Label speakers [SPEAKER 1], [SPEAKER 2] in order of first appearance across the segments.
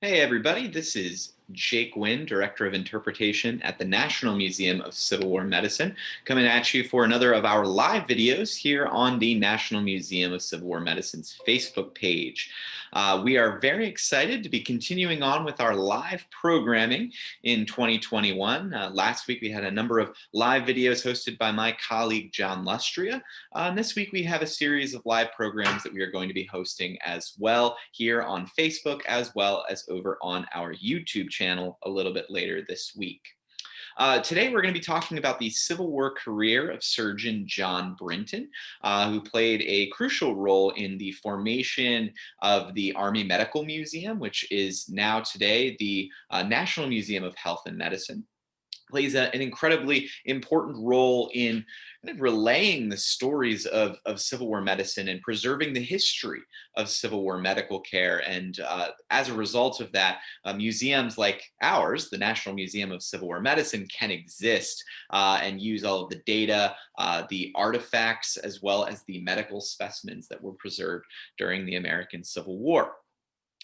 [SPEAKER 1] Hey everybody, this is Jake Wynn, Director of Interpretation at the National Museum of Civil War Medicine, coming at you for another of our live videos here on the National Museum of Civil War Medicine's Facebook page. We are very excited to be continuing on with our live programming in 2021. Last week we had a number of live videos hosted by my colleague John Lustria. And this week we have a series of live programs that we are going to be hosting as well here on Facebook, as well as over on our YouTube channel a little bit later this week. Today, we're going to be talking about the Civil War career of Surgeon John Brinton, who played a crucial role in the formation of the Army Medical Museum, which is now today the National Museum of Health and Medicine. Plays an incredibly important role in kind of relaying the stories of Civil War medicine and preserving the history of Civil War medical care. And as a result of that, museums like ours, the National Museum of Civil War Medicine, can exist and use all of the data, the artifacts, as well as the medical specimens that were preserved during the American Civil War.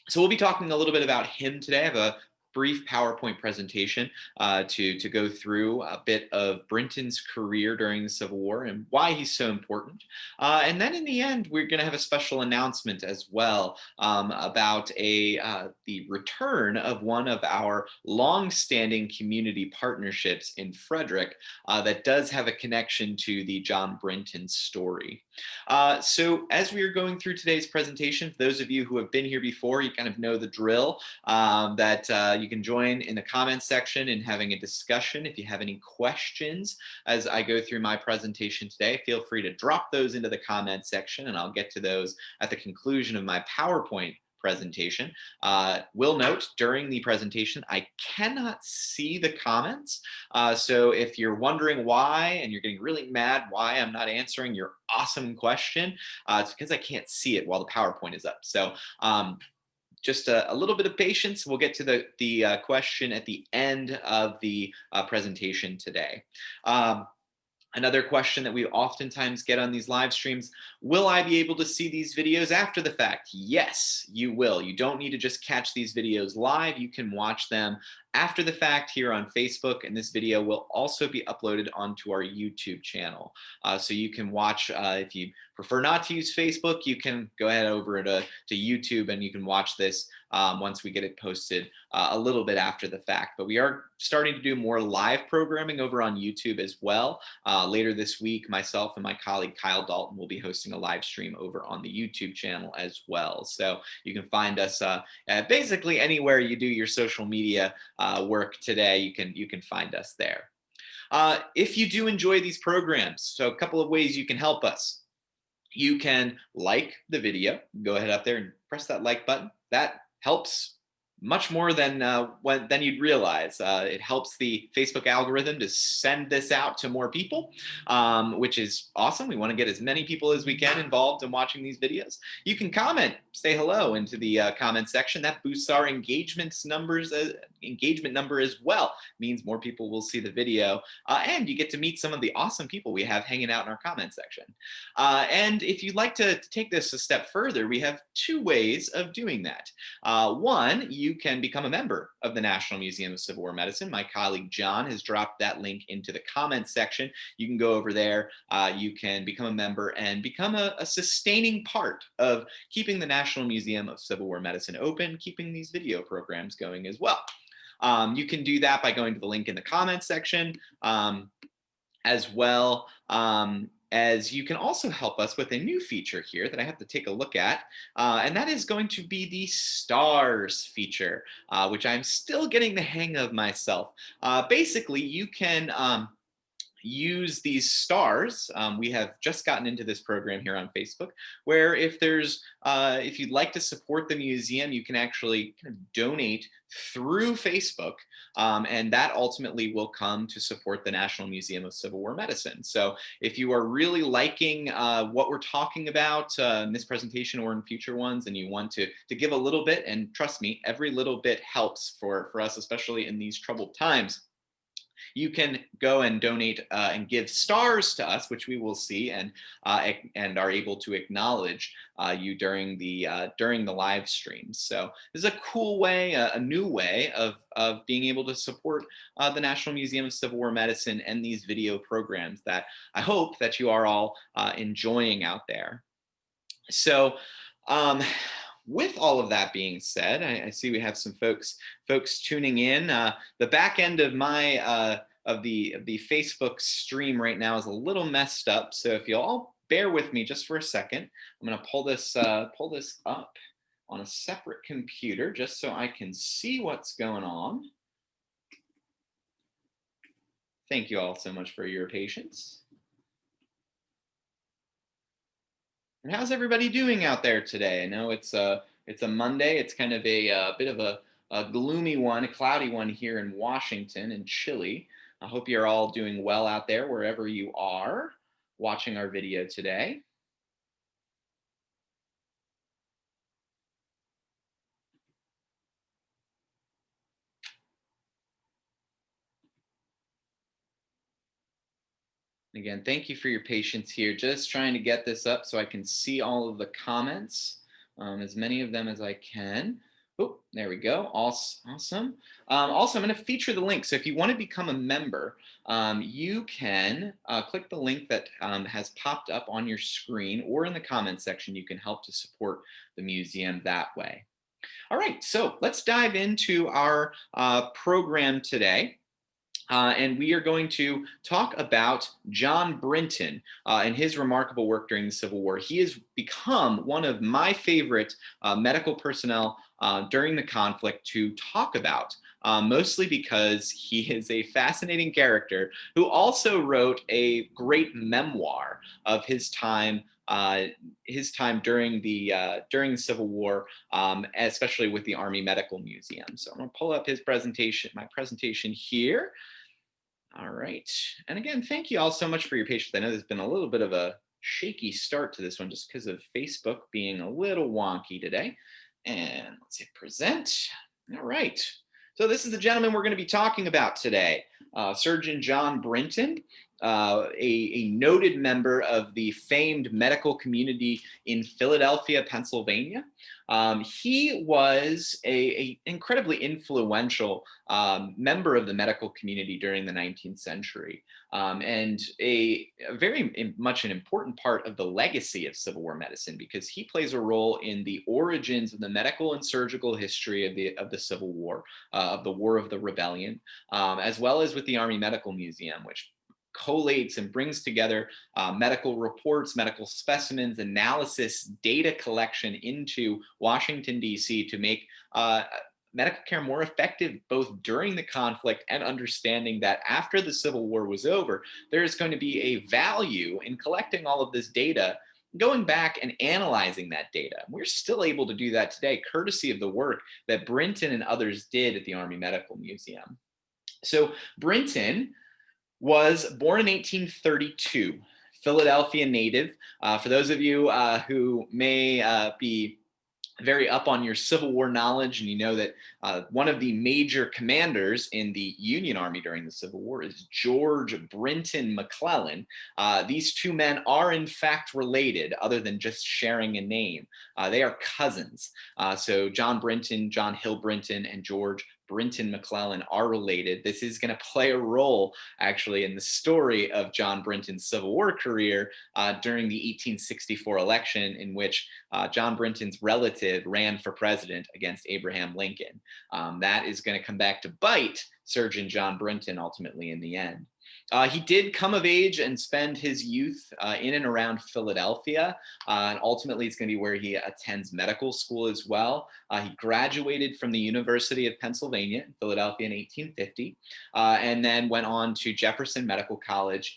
[SPEAKER 1] So we'll be talking a little bit about him today. I have a brief PowerPoint presentation to go through a bit of Brinton's career during the Civil War and why he's so important. And then in the end, we're going to have a special announcement as well about the return of one of our long-standing community partnerships in Frederick that does have a connection to the John Brinton story. So as we are going through today's presentation, for those of you who have been here before, you kind of know the drill that you can join in the comments section and having a discussion. If you have any questions as I go through my presentation today, feel free to drop those into the comments section and I'll get to those at the conclusion of my PowerPoint presentation. Will note during the presentation, I cannot see the comments. So if you're wondering why and you're getting really mad why I'm not answering your awesome question, it's because I can't see it while the PowerPoint is up. So just a little bit of patience. We'll get to the question at the end of the presentation today. Another question that we oftentimes get on these live streams, will I be able to see these videos after the fact? Yes, you will. You don't need to just catch these videos live. You can watch them after the fact here on Facebook, and this video will also be uploaded onto our YouTube channel. So you can watch, if you prefer not to use Facebook, you can go ahead over to YouTube and you can watch this once we get it posted a little bit after the fact. But we are starting to do more live programming over on YouTube as well. Later this week, myself and my colleague Kyle Dalton will be hosting a live stream over on the YouTube channel as well. So you can find us basically anywhere you do your social media work today, you can find us there. If you do enjoy these programs, so a couple of ways you can help us. You can like the video, go ahead up there and press that like button. That helps much more than you'd realize. It helps the Facebook algorithm to send this out to more people, which is awesome. We want to get as many people as we can involved in watching these videos. You can comment, say hello into the comment section. That boosts our engagement number as well. It means more people will see the video, and you get to meet some of the awesome people we have hanging out in our comment section. And if you'd like to take this a step further, we have two ways of doing that. One, you can become a member of the National Museum of Civil War Medicine. My colleague John has dropped that link into the comments section. You can go over there. You can become a member and become a sustaining part of keeping the National Museum of Civil War Medicine open, keeping these video programs going as well. You can do that by going to the link in the comments section as well. As you can also help us with a new feature here that I have to take a look at, and that is going to be the stars feature, which I'm still getting the hang of myself. Basically, you can use these stars. We have just gotten into this program here on Facebook, where if you'd like to support the museum, you can actually kind of donate through Facebook, and that ultimately will come to support the National Museum of Civil War Medicine. So if you are really liking what we're talking about in this presentation or in future ones, and you want to give a little bit, and trust me, every little bit helps for us, especially in these troubled times. You can go and donate and give stars to us, which we will see and are able to acknowledge you during the live stream. So this is a cool way, a new way of being able to support the National Museum of Civil War Medicine and these video programs that I hope that you are all enjoying out there. So. With all of that being said, I see we have some folks tuning in. The back end of my of the Facebook stream right now is a little messed up, so if you'll all bear with me just for a second, I'm going to pull this up on a separate computer just so I can see what's going on. Thank you all so much for your patience. And how's everybody doing out there today? I know it's a Monday. It's kind of a bit of a gloomy one, a cloudy one here in Washington and chilly. I hope you're all doing well out there wherever you are watching our video today. Again, thank you for your patience here. Just trying to get this up so I can see all of the comments, as many of them as I can. Oh, there we go. Awesome. Also, I'm going to feature the link. So if you want to become a member, you can click the link that has popped up on your screen, or in the comments section, you can help to support the museum that way. All right, so let's dive into our program today. And we are going to talk about John Brinton and his remarkable work during the Civil War. He has become one of my favorite medical personnel during the conflict to talk about, mostly because he is a fascinating character who also wrote a great memoir of his time during the Civil War, especially with the Army Medical Museum. So I'm going to pull up my presentation here. All right. And again, thank you all so much for your patience. I know there's been a little bit of a shaky start to this one just because of Facebook being a little wonky today. And let's hit present. All right. So this is the gentleman we're going to be talking about today, Surgeon John Brinton, a noted member of the famed medical community in Philadelphia, Pennsylvania. He was an incredibly influential member of the medical community during the 19th century, and a very much an important part of the legacy of Civil War medicine, because he plays a role in the origins of the medical and surgical history of the Civil War, of the War of the Rebellion, as well as with the Army Medical Museum, which collates and brings together medical reports, medical specimens, analysis, data collection into Washington, D.C. to make medical care more effective both during the conflict and understanding that after the Civil War was over, there's going to be a value in collecting all of this data, going back and analyzing that data. We're still able to do that today, courtesy of the work that Brinton and others did at the Army Medical Museum. So Brinton was born in 1832, Philadelphia native. For those of you who may be very up on your Civil War knowledge, and you know that one of the major commanders in the Union Army during the Civil War is George Brinton McClellan. These two men are in fact related, other than just sharing a name. They are cousins. So John Brinton, John Hill Brinton, and George Brinton McClellan are related. This is going to play a role actually in the story of John Brinton's Civil War career during the 1864 election, in which John Brinton's relative ran for president against Abraham Lincoln. That is going to come back to bite Surgeon John Brinton ultimately in the end. He did come of age and spend his youth in and around Philadelphia, and ultimately it's going to be where he attends medical school as well. He graduated from the University of Pennsylvania in Philadelphia in 1850, and then went on to Jefferson Medical College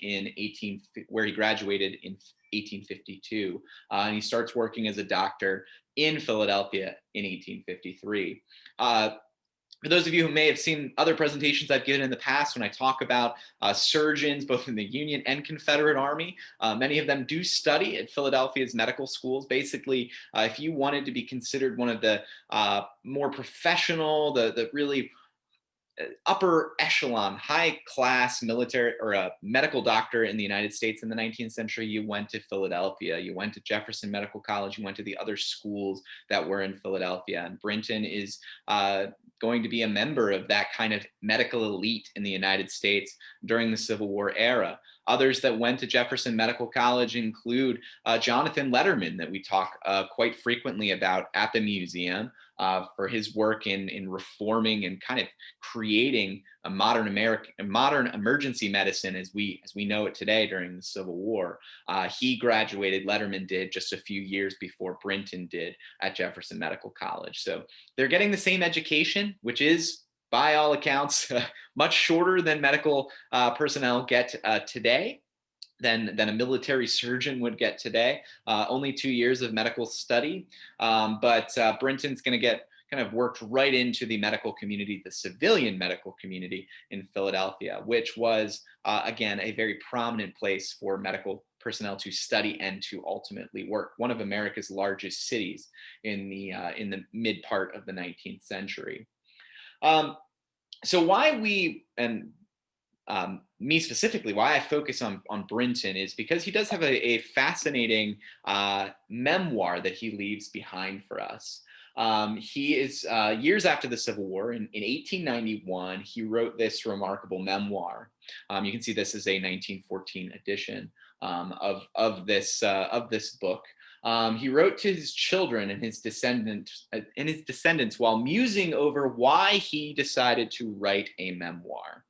[SPEAKER 1] where he graduated in 1852, and he starts working as a doctor in Philadelphia in 1853. For those of you who may have seen other presentations I've given in the past, when I talk about surgeons, both in the Union and Confederate Army, many of them do study at Philadelphia's medical schools. Basically, if you wanted to be considered one of the more professional, the really upper echelon, high class military or a medical doctor in the United States in the 19th century, you went to Philadelphia, you went to Jefferson Medical College, you went to the other schools that were in Philadelphia. And Brinton is going to be a member of that kind of medical elite in the United States during the Civil War era. Others that went to Jefferson Medical College include Jonathan Letterman, that we talk quite frequently about at the museum for his work in reforming and kind of creating a modern emergency medicine as we know it today during the Civil War. He graduated, Letterman did, just a few years before Brinton did at Jefferson Medical College. So they're getting the same education, which is, by all accounts, much shorter than medical personnel get today, than a military surgeon would get today. Only 2 years of medical study, but Brinton's going to get kind of worked right into the medical community, the civilian medical community in Philadelphia, which was, again, a very prominent place for medical personnel to study and to ultimately work. One of America's largest cities in the mid part of the 19th century. So why we, and me specifically, why I focus on Brinton is because he does have a fascinating memoir that he leaves behind for us. He is years after the Civil War, in 1891, he wrote this remarkable memoir. You can see this is a 1914 edition of this book. He wrote to his children and his descendants while musing over why he decided to write a memoir.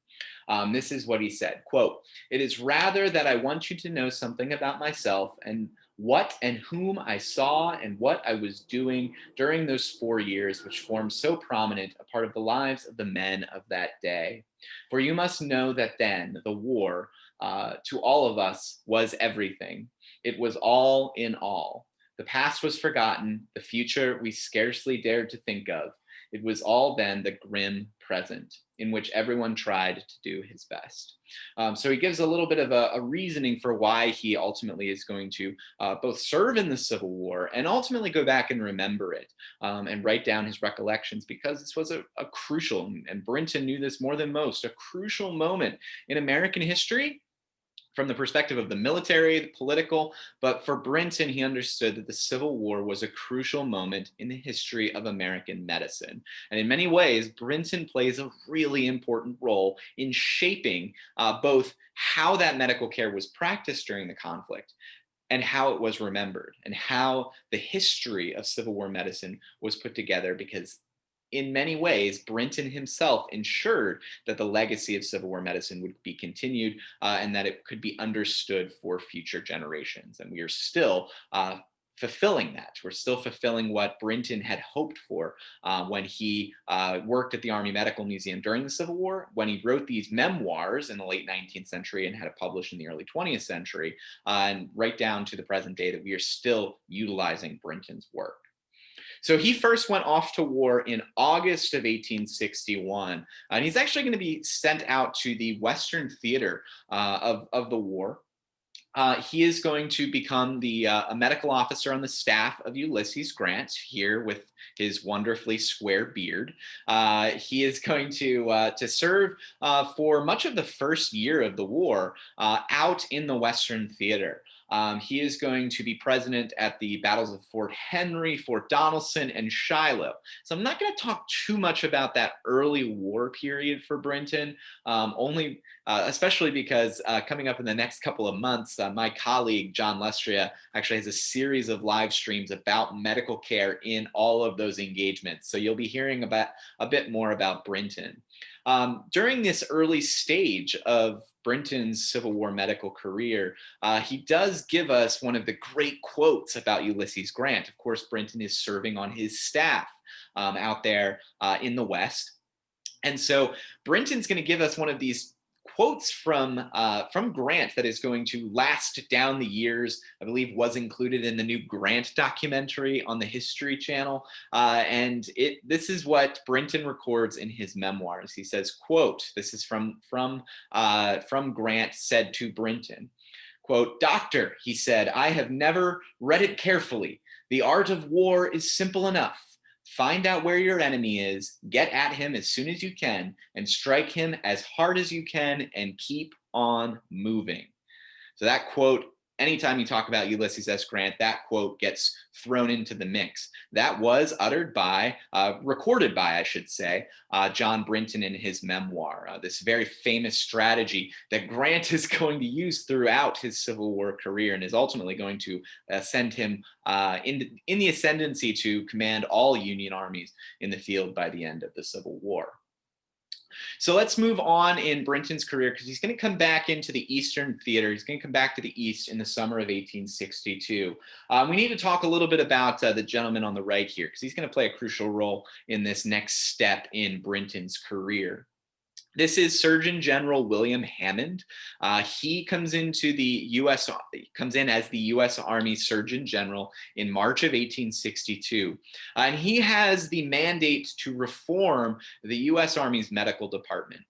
[SPEAKER 1] This is what he said, quote, "It is rather that I want you to know something about myself and what and whom I saw and what I was doing during those 4 years which formed so prominent a part of the lives of the men of that day. For you must know that then the war, to all of us, was everything. It was all in all. The past was forgotten, the future we scarcely dared to think of. It was all then the grim present, in which everyone tried to do his best." So he gives a little bit of a reasoning for why he ultimately is going to both serve in the Civil War and ultimately go back and remember it and write down his recollections, because this was a crucial, and Brinton knew this more than most, a crucial moment in American history from the perspective of the military, the political, but for Brinton, he understood that the Civil War was a crucial moment in the history of American medicine. And in many ways, Brinton plays a really important role in shaping both how that medical care was practiced during the conflict and how it was remembered, and how the history of Civil War medicine was put together, because in many ways, Brinton himself ensured that the legacy of Civil War medicine would be continued and that it could be understood for future generations. And we are still fulfilling that. We're still fulfilling what Brinton had hoped for when he worked at the Army Medical Museum during the Civil War, when he wrote these memoirs in the late 19th century and had it published in the early 20th century, and right down to the present day, that we are still utilizing Brinton's work. So he first went off to war in August of 1861, and he's actually going to be sent out to the Western theater of the war. He is going to become a medical officer on the staff of Ulysses Grant, here with his wonderfully square beard. He is going to serve for much of the first year of the war out in the Western theater. He is going to be present at the battles of Fort Henry, Fort Donelson, and Shiloh. So I'm not going to talk too much about that early war period for Brinton, especially because coming up in the next couple of months, my colleague, John Lestria, actually has a series of live streams about medical care in all of those engagements. So you'll be hearing about a bit more about Brinton. During this early stage of Brinton's Civil War medical career, he does give us one of the great quotes about Ulysses Grant. Of course, Brinton is serving on his staff out there in the West. And so Brinton's going to give us one of these quotes from Grant that is going to last down the years. I believe was included in the new Grant documentary on the History Channel. And this is what Brinton records in his memoirs. He says, quote, this is from Grant said to Brinton, quote, "Doctor," he said, "I have never read it carefully. The art of war is simple enough. Find out where your enemy is, get at him as soon as you can, and strike him as hard as you can, and keep on moving. So that quote, anytime you talk about Ulysses S. Grant, that quote gets thrown into the mix. That was uttered by, recorded by, I should say, John Brinton in his memoir, this very famous strategy that Grant is going to use throughout his Civil War career and is ultimately going to send him in the ascendancy to command all Union armies in the field by the end of the Civil War. So let's move on in Brinton's career, because he's going to come back into the Eastern Theater. He's going to come back to the East in the summer of 1862. We need to talk a little bit about the gentleman on the right here, because he's going to play a crucial role in this next step in Brinton's career. This is Surgeon General William Hammond. He comes into the comes in as the U.S. Army Surgeon General in March of 1862, and he has the mandate to reform the U.S. Army's medical department.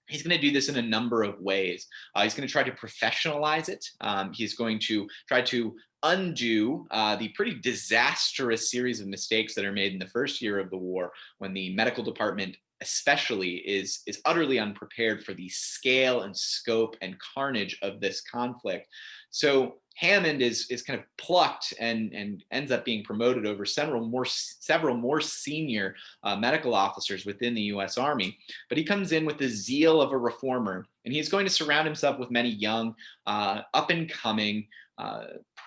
[SPEAKER 1] He's going to do this in a number of ways. He's going to try to professionalize it. He's going to try to undo the pretty disastrous series of mistakes that are made in the first year of the war, when the medical department especially is utterly unprepared for the scale and scope and carnage of this conflict. So Hammond is kind of plucked and ends up being promoted over several more senior medical officers within the U.S. Army. But he comes in with the zeal of a reformer, and he's going to surround himself with many young, up and coming,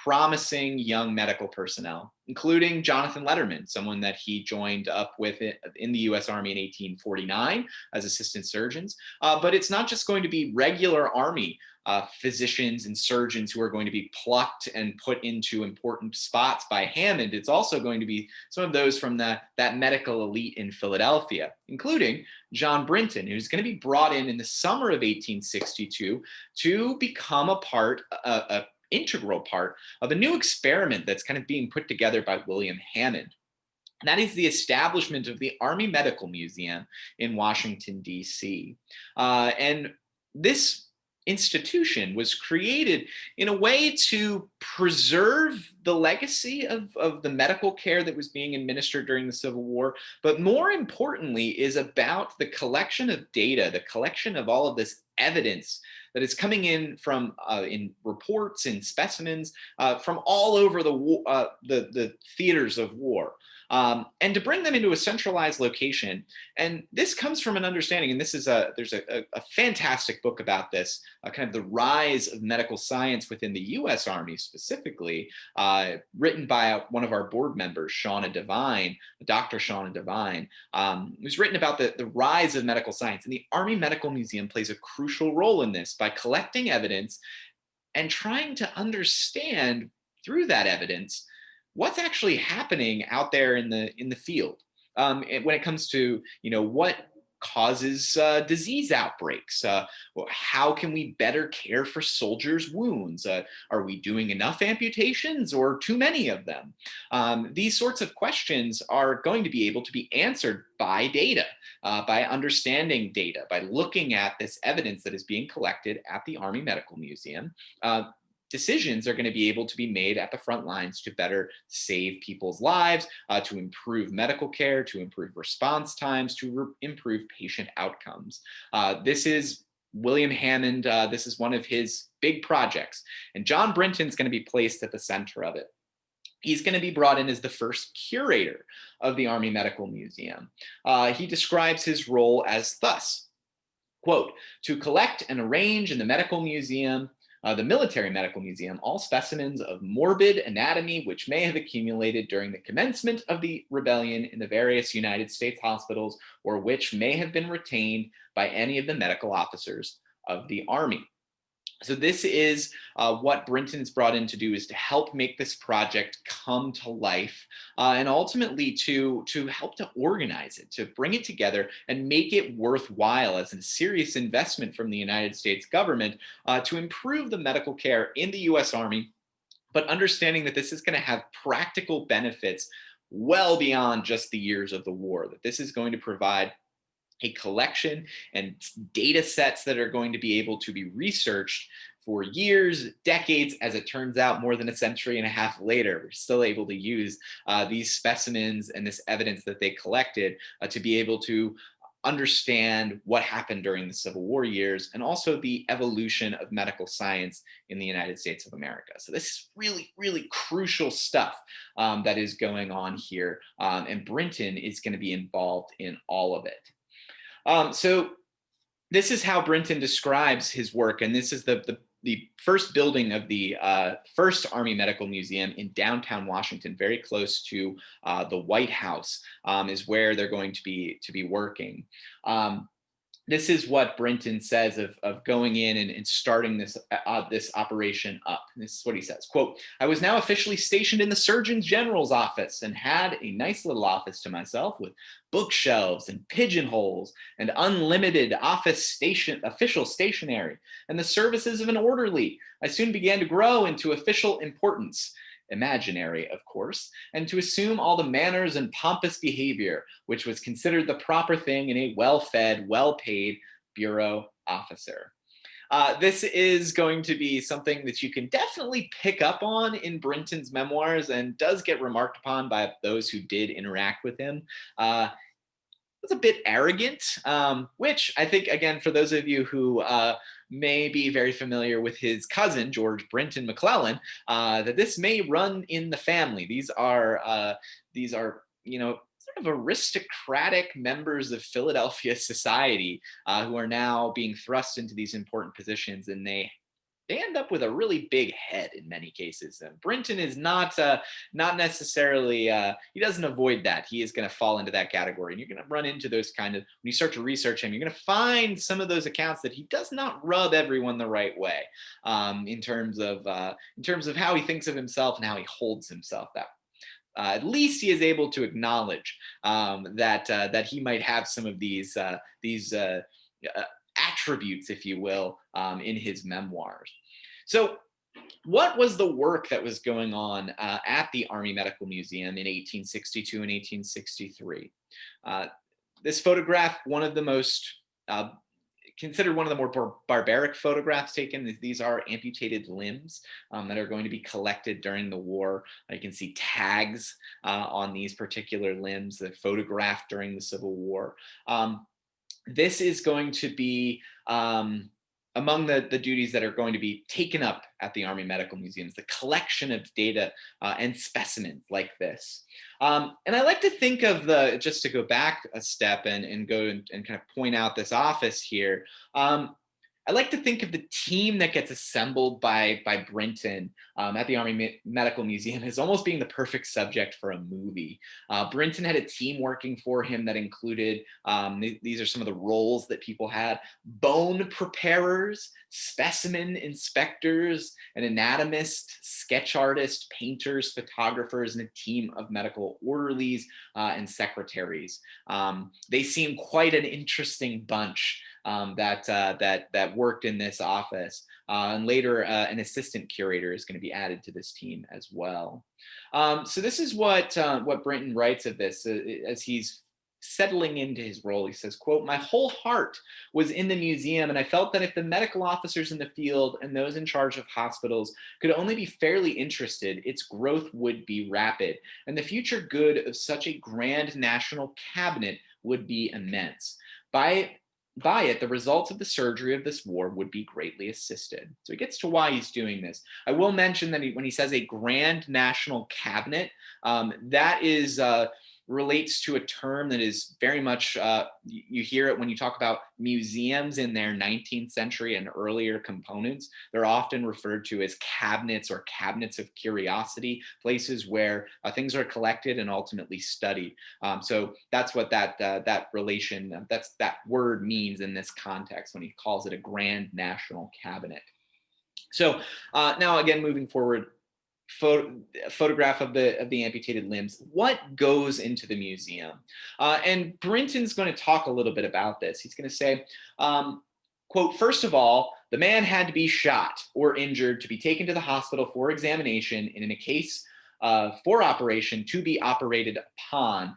[SPEAKER 1] promising young medical personnel, including Jonathan Letterman, someone that he joined up with in the U.S. Army in 1849 as assistant surgeons. But it's not just going to be regular Army physicians and surgeons who are going to be plucked and put into important spots by Hammond. It's also going to be some of those from that medical elite in Philadelphia, including John Brinton, who's going to be brought in the summer of 1862 to become a integral part of a new experiment that's kind of being put together by William Hammond. And that is the establishment of the Army Medical Museum in Washington, D.C. And this institution was created in a way to preserve the legacy of the medical care that was being administered during the Civil War, but more importantly is about the collection of data, the collection of all of this evidence that is coming in from in reports and specimens from all over the theaters of war, and to bring them into a centralized location. And this comes from an understanding, and there's a fantastic book about this, kind of the rise of medical science within the U.S. Army specifically, written by one of our board members, Shauna Devine, Dr. Shauna Devine. It was written about the rise of medical science, and the Army Medical Museum plays a crucial role in this by collecting evidence and trying to understand through that evidence what's actually happening out there in the field, when it comes to what causes disease outbreaks. How can we better care for soldiers' wounds? Are we doing enough amputations or too many of them? These sorts of questions are going to be able to be answered by data, by understanding data, by looking at this evidence that is being collected at the Army Medical Museum. Decisions are going to be able to be made at the front lines to better save people's lives, to improve medical care, to improve response times, to improve patient outcomes. This is William Hammond. This is one of his big projects, and John Brinton's going to be placed at the center of it. He's going to be brought in as the first curator of the Army Medical Museum. He describes his role as thus, quote, "To collect and arrange in the medical museum, the Military Medical Museum, all specimens of morbid anatomy which may have accumulated during the commencement of the rebellion in the various United States hospitals, or which may have been retained by any of the medical officers of the Army." So this is what Brinton's brought in to do, is to help make this project come to life, and ultimately to help to organize it, to bring it together and make it worthwhile as a serious investment from the United States government to improve the medical care in the U.S. Army, but understanding that this is going to have practical benefits well beyond just the years of the war, that this is going to provide a collection and data sets that are going to be able to be researched for years, decades. As it turns out, more than a century and a half later, we're still able to use these specimens and this evidence that they collected to be able to understand what happened during the Civil War years and also the evolution of medical science in the United States of America. So this is really, really crucial stuff that is going on here. And Brinton is going to be involved in all of it. So this is how Brinton describes his work, and this is the first building of the first Army Medical Museum in downtown Washington, very close to the White House, is where they're going to be working. This is what Brenton says of going in and starting this operation up. This is what he says, quote, "I was now officially stationed in the Surgeon General's office and had a nice little office to myself with bookshelves and pigeonholes and unlimited official stationery and the services of an orderly. I soon began to grow into official importance, imaginary, of course, and to assume all the manners and pompous behavior, which was considered the proper thing in a well-fed, well-paid bureau officer." This is going to be something that you can definitely pick up on in Brinton's memoirs and does get remarked upon by those who did interact with him. Was a bit arrogant, which I think, again, for those of you who may be very familiar with his cousin, George Brinton McClellan, that this may run in the family. These are, sort of aristocratic members of Philadelphia society who are now being thrust into these important positions, and they end up with a really big head in many cases. And Brinton is not necessarily, he doesn't avoid that. He is going to fall into that category. And you're going to run into those kind of, when you start to research him, you're going to find some of those accounts that he does not rub everyone the right way in terms of how he thinks of himself and how he holds himself. That at least he is able to acknowledge that he might have some of these attributes, if you will, in his memoirs. So what was the work that was going on at the Army Medical Museum in 1862 and 1863? This photograph, one of the most considered one of the more barbaric photographs taken. These are amputated limbs that are going to be collected during the war. You can see tags on these particular limbs that photographed during the Civil War. This is going to be among the duties that are going to be taken up at the Army Medical Museums, the collection of data and specimens like this. And I like to think of just to go back a step and go and kind of point out this office here, I like to think of the team that gets assembled by Brinton at the Army Medical Museum as almost being the perfect subject for a movie. Brinton had a team working for him that included, these are some of the roles that people had: bone preparers, specimen inspectors, an anatomist, sketch artist, painters, photographers, and a team of medical orderlies and secretaries. They seem quite an interesting bunch. That worked in this office, and later an assistant curator is going to be added to this team as well. So this is what Brenton writes of this as he's settling into his role. He says, quote, "My whole heart was in the museum, and I felt that if the medical officers in the field and those in charge of hospitals could only be fairly interested, its growth would be rapid, and the future good of such a grand national cabinet would be immense. By it, the results of the surgery of this war would be greatly assisted." So he gets to why he's doing this. I will mention that when he says a grand national cabinet, that is relates to a term that is very much, you hear it when you talk about museums in their 19th century and earlier components. They're often referred to as cabinets or cabinets of curiosity, places where things are collected and ultimately studied. So that's what that word means in this context when he calls it a grand national cabinet. So now again, moving forward, photograph of the amputated limbs. What goes into the museum? And Brinton's going to talk a little bit about this. He's going to say, quote, "First of all, the man had to be shot or injured to be taken to the hospital for examination, and in a case for operation to be operated upon.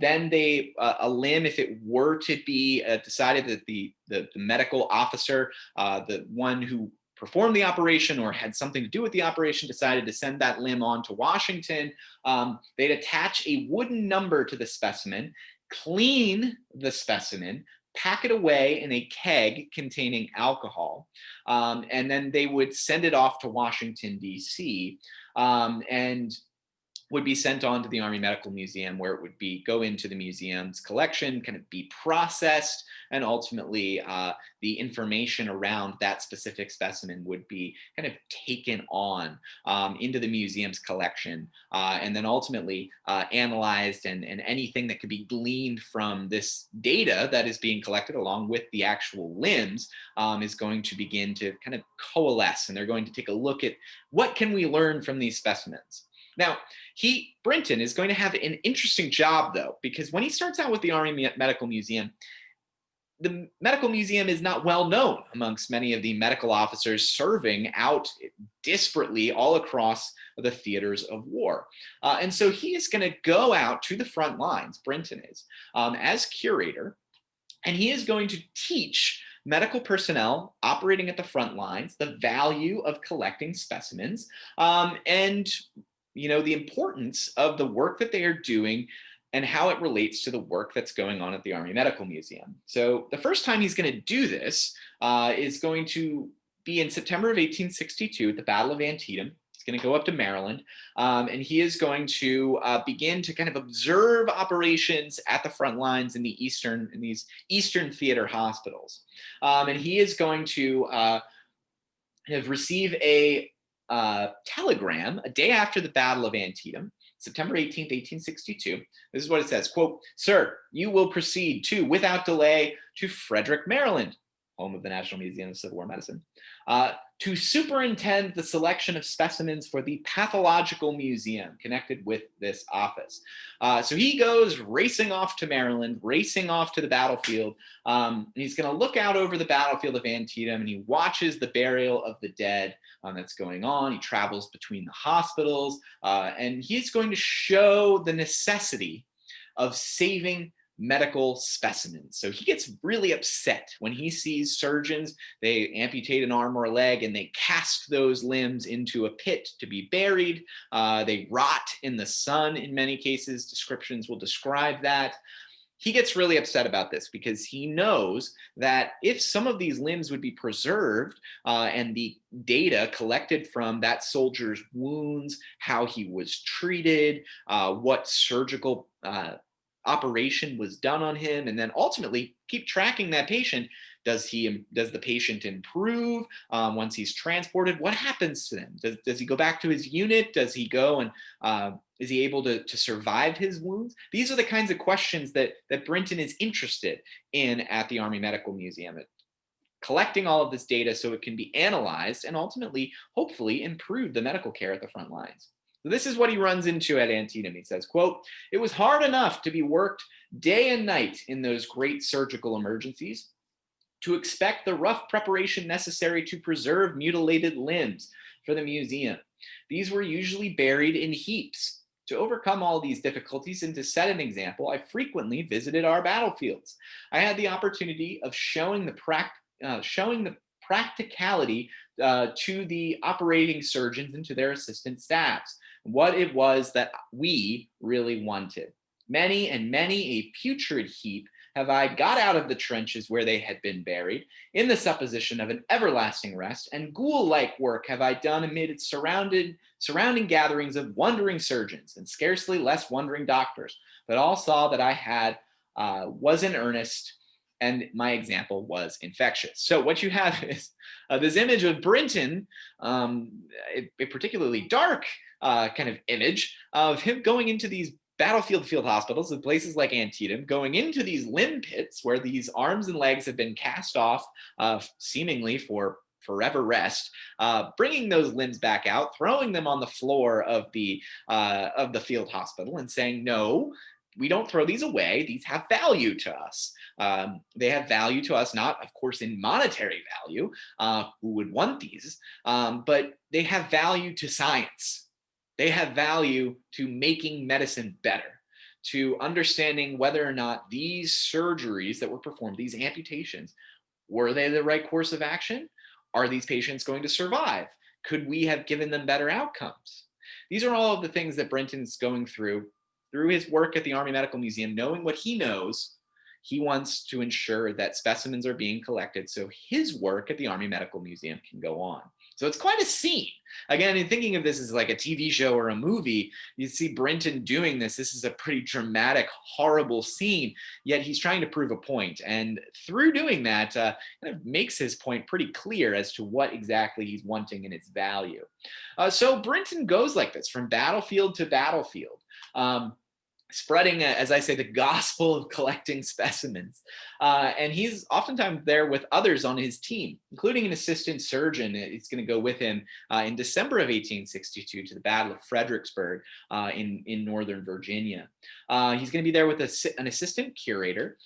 [SPEAKER 1] Then a limb, if it were to be decided that the medical officer, the one who performed the operation or had something to do with the operation, decided to send that limb on to Washington, they'd attach a wooden number to the specimen, clean the specimen, pack it away in a keg containing alcohol, and then they would send it off to Washington, D.C., and would be sent on to the Army Medical Museum, where it would go into the museum's collection, kind of be processed, and ultimately the information around that specific specimen would be kind of taken on into the museum's collection, and then ultimately analyzed, and anything that could be gleaned from this data that is being collected along with the actual limbs is going to begin to kind of coalesce, and they're going to take a look at what can we learn from these specimens. Now, Brinton is going to have an interesting job, though, because when he starts out with the Army Medical Museum, the medical museum is not well known amongst many of the medical officers serving out disparately all across the theaters of war. And so he is going to go out to the front lines, Brinton is, as curator, and he is going to teach medical personnel operating at the front lines the value of collecting specimens, and the importance of the work that they are doing and how it relates to the work that's going on at the Army Medical Museum. So the first time he's going to do this is going to be in September of 1862 at the Battle of Antietam. He's going to go up to Maryland, and he is going to begin to kind of observe operations at the front lines in these Eastern theater hospitals. And he is going to receive a telegram a day after the Battle of Antietam, September 18th, 1862. This is what it says, quote, "Sir, you will proceed without delay, to Frederick, Maryland," home of the National Museum of Civil War Medicine, "to superintend the selection of specimens for the pathological museum connected with this office." So he goes racing off to Maryland, racing off to the battlefield. He's going to look out over the battlefield of Antietam, and he watches the burial of the dead that's going on. He travels between the hospitals, and he's going to show the necessity of saving medical specimens. So he gets really upset when he sees surgeons, they amputate an arm or a leg and they cast those limbs into a pit to be buried. They rot in the sun in many cases. Descriptions will describe that. He gets really upset about this because he knows that if some of these limbs would be preserved and the data collected from that soldier's wounds, how he was treated, what surgical operation was done on him, and then ultimately keep tracking that patient. Does the patient improve once he's transported? What happens to them? Does he go back to his unit? Does he go and is he able to survive his wounds? These are the kinds of questions that Brinton is interested in at the Army Medical Museum, collecting all of this data so it can be analyzed and ultimately, hopefully, improve the medical care at the front lines. So this is what he runs into at Antietam. He says, quote, "It was hard enough to be worked day and night in those great surgical emergencies, to expect the rough preparation necessary to preserve mutilated limbs for the museum. These were usually buried in heaps. To overcome all these difficulties and to set an example, I frequently visited our battlefields. I had the opportunity of showing the practicality to the operating surgeons and to their assistant staffs, what it was that we really wanted. Many and many a putrid heap have I got out of the trenches where they had been buried, in the supposition of an everlasting rest, and ghoul-like work have I done amid its surrounding gatherings of wondering surgeons and scarcely less wondering doctors, but all saw that I was in earnest, and my example was infectious." So what you have is this image of Brinton, a particularly dark kind of image of him going into these battlefield field hospitals in places like Antietam, going into these limb pits where these arms and legs have been cast off seemingly for forever rest, bringing those limbs back out, throwing them on the floor of the field hospital and saying, "No, we don't throw these away. These have value to us." They have value to us, not, of course, in monetary value. Who would want these? But they have value to science. They have value to making medicine better, to understanding whether or not these surgeries that were performed, these amputations, were they the right course of action? Are these patients going to survive? Could we have given them better outcomes? These are all of the things that Brenton's going through his work at the Army Medical Museum, knowing what he knows. He wants to ensure that specimens are being collected so his work at the Army Medical Museum can go on. So it's quite a scene. Again, in thinking of this as like a TV show or a movie, you see Brenton doing this. This is a pretty dramatic, horrible scene, yet he's trying to prove a point. And through doing that, kind of makes his point pretty clear as to what exactly he's wanting and its value. So Brenton goes like this from battlefield to battlefield. Spreading, as I say, the gospel of collecting specimens. And he's oftentimes there with others on his team, including an assistant surgeon. He's going to go with him in December of 1862 to the Battle of Fredericksburg in Northern Virginia. He's going to be there with an assistant curator.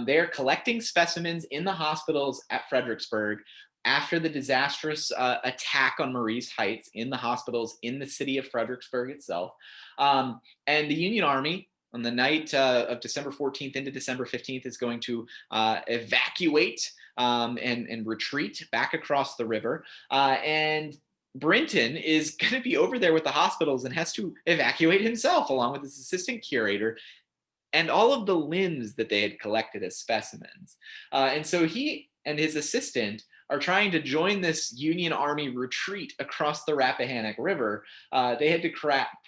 [SPEAKER 1] They're collecting specimens in the hospitals at Fredericksburg after the disastrous attack on Marie's Heights in the hospitals in the city of Fredericksburg itself. And the Union Army, on the night of December 14th into December 15th, is going to evacuate and retreat back across the river. And Brinton is going to be over there with the hospitals and has to evacuate himself along with his assistant curator and all of the limbs that they had collected as specimens. And so he and his assistant are trying to join this Union Army retreat across the Rappahannock River. They had to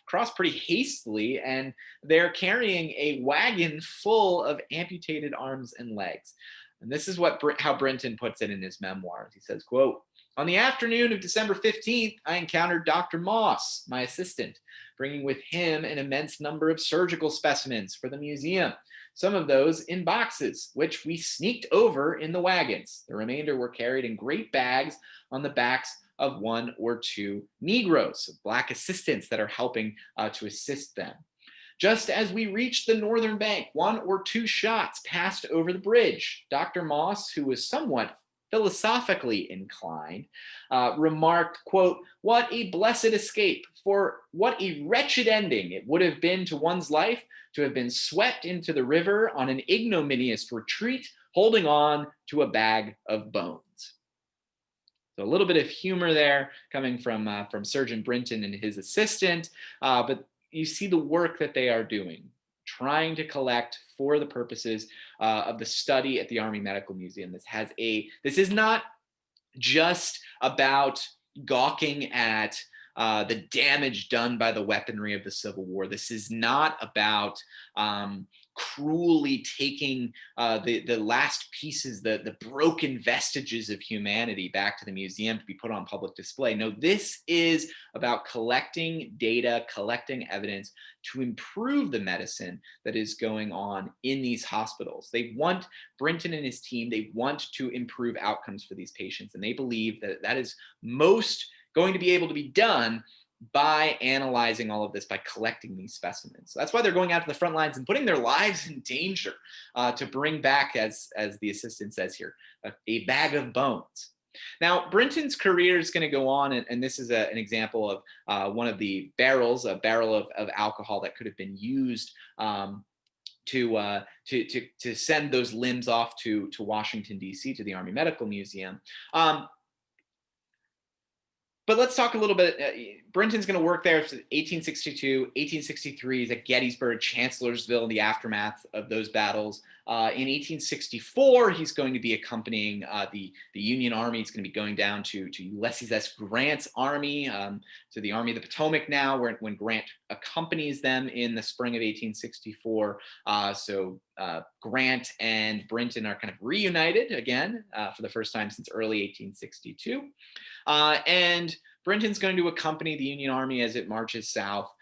[SPEAKER 1] cross pretty hastily, and they're carrying a wagon full of amputated arms and legs. And this is how Brenton puts it in his memoirs. He says, quote, "On the afternoon of December 15th, I encountered Dr. Moss, my assistant, bringing with him an immense number of surgical specimens for the museum, some of those in boxes, which we sneaked over in the wagons. The remainder were carried in great bags on the backs of one or two Negroes, black assistants that are helping to assist them. Just as we reached the northern bank, one or two shots passed over the bridge. Dr. Moss, who was somewhat philosophically inclined, remarked, quote, 'What a blessed escape, for what a wretched ending it would have been to one's life to have been swept into the river on an ignominious retreat, holding on to a bag of bones.'" So a little bit of humor there coming from Surgeon Brinton and his assistant, but you see the work that they are doing, trying to collect for the purposes of the study at the Army Medical Museum. This is not just about gawking at the damage done by the weaponry of the Civil War. This is not about cruelly taking the last pieces, the broken vestiges of humanity back to the museum to be put on public display. No, this is about collecting data, collecting evidence to improve the medicine that is going on in these hospitals. They want Brinton and his team, they want to improve outcomes for these patients, and they believe that that is most going to be able to be done by analyzing all of this, by collecting these specimens. So that's why they're going out to the front lines and putting their lives in danger to bring back, as the assistant says here, a bag of bones. Now, Brinton's career is going to go on, and this is an example of one of the barrels, a barrel of alcohol that could have been used to send those limbs off to Washington, D.C., to the Army Medical Museum. But let's talk a little bit. Brinton's going to work there from 1862, 1863. He's at Gettysburg, Chancellorsville in the aftermath of those battles. In 1864, he's going to be accompanying the Union Army. He's going to be going down to Ulysses S. Grant's army, to the Army of the Potomac now, when Grant accompanies them in the spring of 1864. So Grant and Brinton are kind of reunited again for the first time since early 1862. And Brinton's going to accompany the Union Army as it marches south,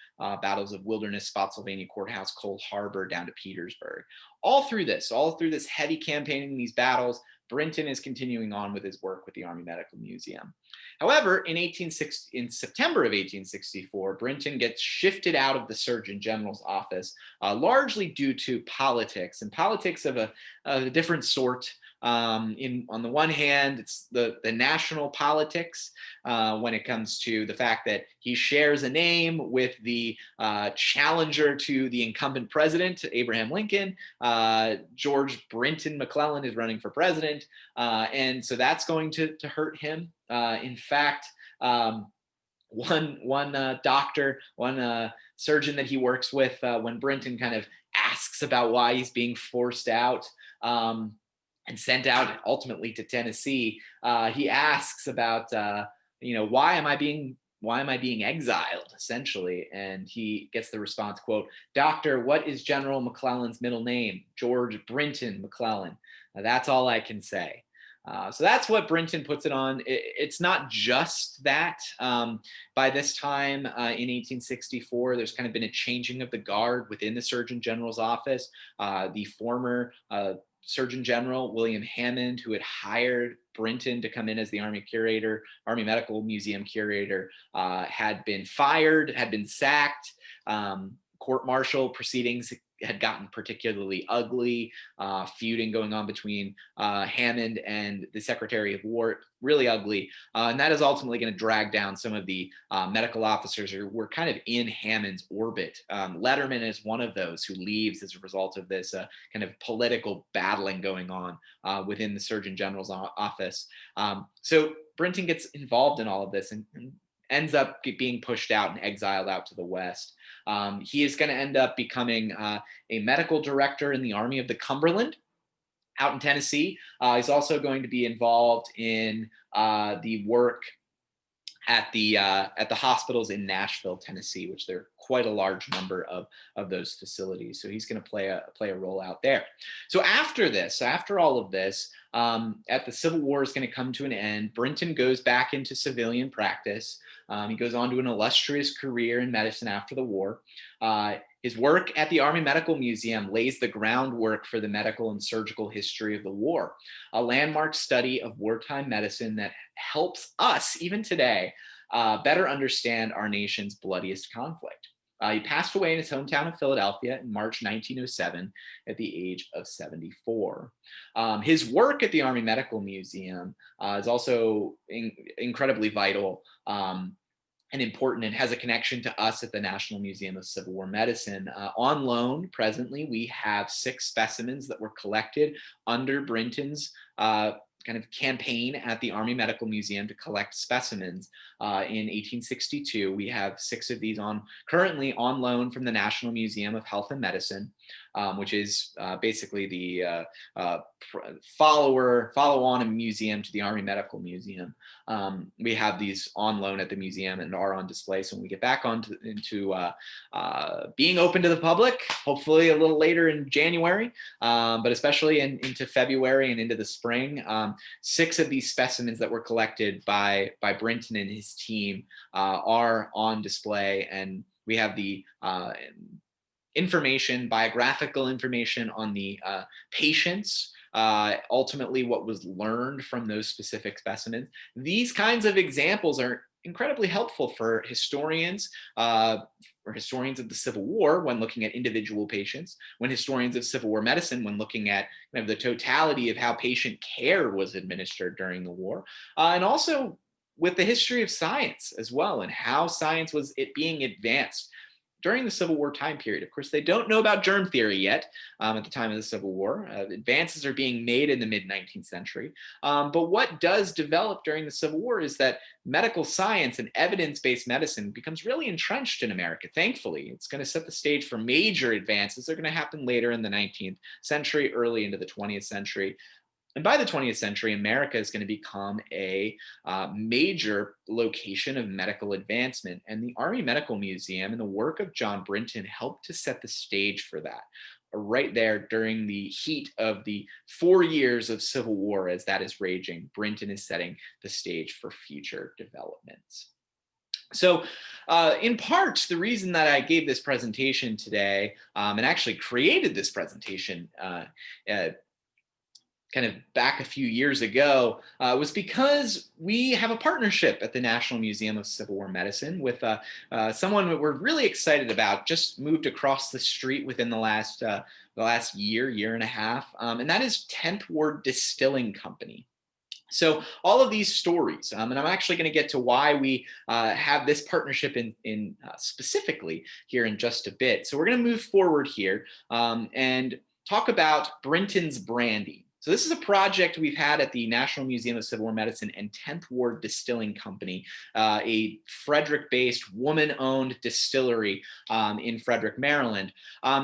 [SPEAKER 1] battles of Wilderness, Spotsylvania Courthouse, Cold Harbor, down to Petersburg. All through this heavy campaigning, these battles, Brinton is continuing on with his work with the Army Medical Museum. However, in September of 1864, Brinton gets shifted out of the Surgeon General's office, largely due to politics, and politics of a different sort. On the one hand, it's the national politics when it comes to the fact that he shares a name with the challenger to the incumbent president, Abraham Lincoln. George Brinton McClellan is running for president, and so that's going to hurt him. In fact, one doctor, one surgeon that he works with, when Brinton kind of asks about why he's being forced out and sent out ultimately to Tennessee, he asks about, why am I being exiled, essentially? And he gets the response, quote, "Doctor, what is General McClellan's middle name? George Brinton McClellan. That's all I can say." So that's what Brinton puts it on. It's not just that. By this time in 1864, there's kind of been a changing of the guard within the Surgeon General's office. The former Surgeon General, William Hammond, who had hired Brinton to come in as the Army curator, Army Medical Museum curator, had been fired, had been sacked. Court-martial proceedings had gotten particularly ugly, feuding going on between Hammond and the Secretary of War, really ugly. And that is ultimately going to drag down some of the medical officers who were kind of in Hammond's orbit. Letterman is one of those who leaves as a result of this kind of political battling going on within the Surgeon General's office. So Brinton gets involved in all of this and ends up being pushed out and exiled out to the West. He is going to end up becoming a medical director in the Army of the Cumberland out in Tennessee. He's also going to be involved in the work at the hospitals in Nashville, Tennessee, which there are quite a large number of those facilities. So he's going to play a role out there. So after all of this, at the Civil War is going to come to an end. Brinton goes back into civilian practice. He goes on to an illustrious career in medicine after the war. His work at the Army Medical Museum lays the groundwork for the medical and surgical history of the war, a landmark study of wartime medicine that helps us, even today, better understand our nation's bloodiest conflict. He passed away in his hometown of Philadelphia in March 1907 at the age of 74. His work at the Army Medical Museum is also incredibly vital and important, and has a connection to us at the National Museum of Civil War Medicine. On loan presently, we have 6 specimens that were collected under Brinton's kind of campaign at the Army Medical Museum to collect specimens. In 1862, we have 6 of these currently on loan from the National Museum of Health and Medicine, which is basically the follow-on museum to the Army Medical Museum. We have these on loan at the museum and are on display. So when we get back into being open to the public, hopefully a little later in January, but especially into February and into the spring, 6 of these specimens that were collected by Brinton and his team are on display, and we have the biographical information on the patients, ultimately what was learned from those specific specimens. These kinds of examples are incredibly helpful for historians of the Civil War when looking at individual patients, when historians of Civil War medicine when looking at kind of the totality of how patient care was administered during the war, and also with the history of science as well, and how science was being advanced during the Civil War time period. Of course, they don't know about germ theory yet at the time of the Civil War. Advances are being made in the mid-19th century. But what does develop during the Civil War is that medical science and evidence-based medicine becomes really entrenched in America, thankfully. It's going to set the stage for major advances. They're going to happen later in the 19th century, early into the 20th century. And by the 20th century, America is going to become a major location of medical advancement. And the Army Medical Museum and the work of John Brinton helped to set the stage for that. Right there during the heat of the 4 years of Civil War, as that is raging, Brinton is setting the stage for future developments. So in part, the reason that I gave this presentation today and actually created this presentation kind of back a few years ago was because we have a partnership at the National Museum of Civil War Medicine with someone that we're really excited about, just moved across the street within the last year and a half, and that is 10th Ward Distilling Company. So all of these stories, and I'm actually going to get to why we have this partnership in specifically here in just a bit. So we're going to move forward here and talk about Brinton's Brandy. So this is a project we've had at the National Museum of Civil War Medicine and 10th Ward Distilling Company, a Frederick-based, woman-owned distillery in Frederick, Maryland.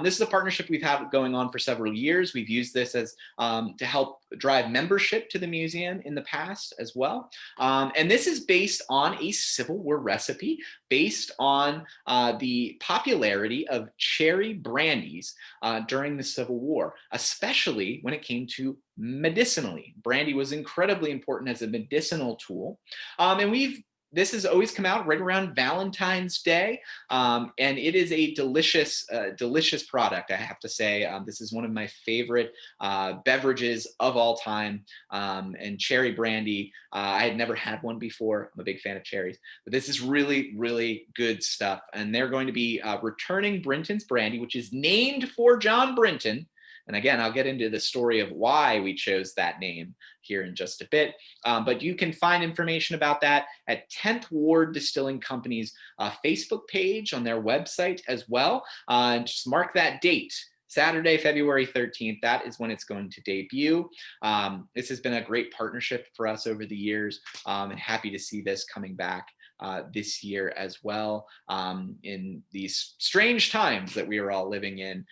[SPEAKER 1] This is a partnership we've had going on for several years. We've used this as to help drive membership to the museum in the past as well. And this is based on a Civil War recipe based on the popularity of cherry brandies during the Civil War, especially when it came to medicinally. Brandy was incredibly important as a medicinal tool. And this has always come out right around Valentine's Day, and it is a delicious, delicious product, I have to say. This is one of my favorite beverages of all time, and cherry brandy. I had never had one before. I'm a big fan of cherries, but this is really, really good stuff. And they're going to be returning Brinton's Brandy, which is named for John Brinton. And again, I'll get into the story of why we chose that name here in just a bit. But you can find information about that at 10th Ward Distilling Company's Facebook page on their website as well. Just mark that date. Saturday, February 13th, that is when it's going to debut. This has been a great partnership for us over the years, and happy to see this coming back this year as well. In these strange times that we are all living in,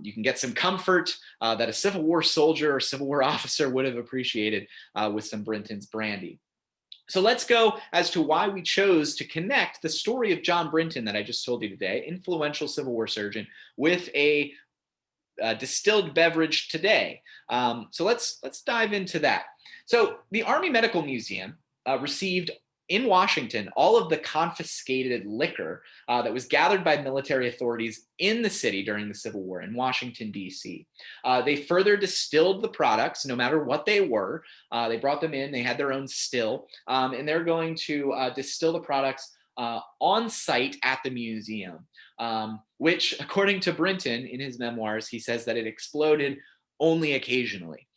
[SPEAKER 1] you can get some comfort that a Civil War soldier or Civil War officer would have appreciated with some Brinton's Brandy. So let's go as to why we chose to connect the story of John Brinton that I just told you today, influential Civil War surgeon, with a distilled beverage today. So let's dive into that. So the Army Medical Museum received in Washington all of the confiscated liquor that was gathered by military authorities in the city during the Civil War in Washington, D.C. They further distilled the products, no matter what they were. They brought them in, they had their own still, and they're going to distill the products on site at the museum, which, according to Brinton in his memoirs, he says that it exploded only occasionally,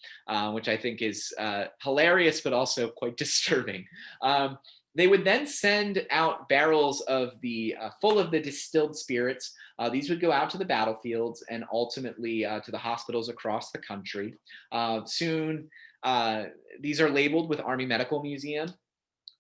[SPEAKER 1] which I think is hilarious, but also quite disturbing. They would then send out barrels of full of the distilled spirits. These would go out to the battlefields and ultimately to the hospitals across the country. Soon, these are labeled with Army Medical Museum.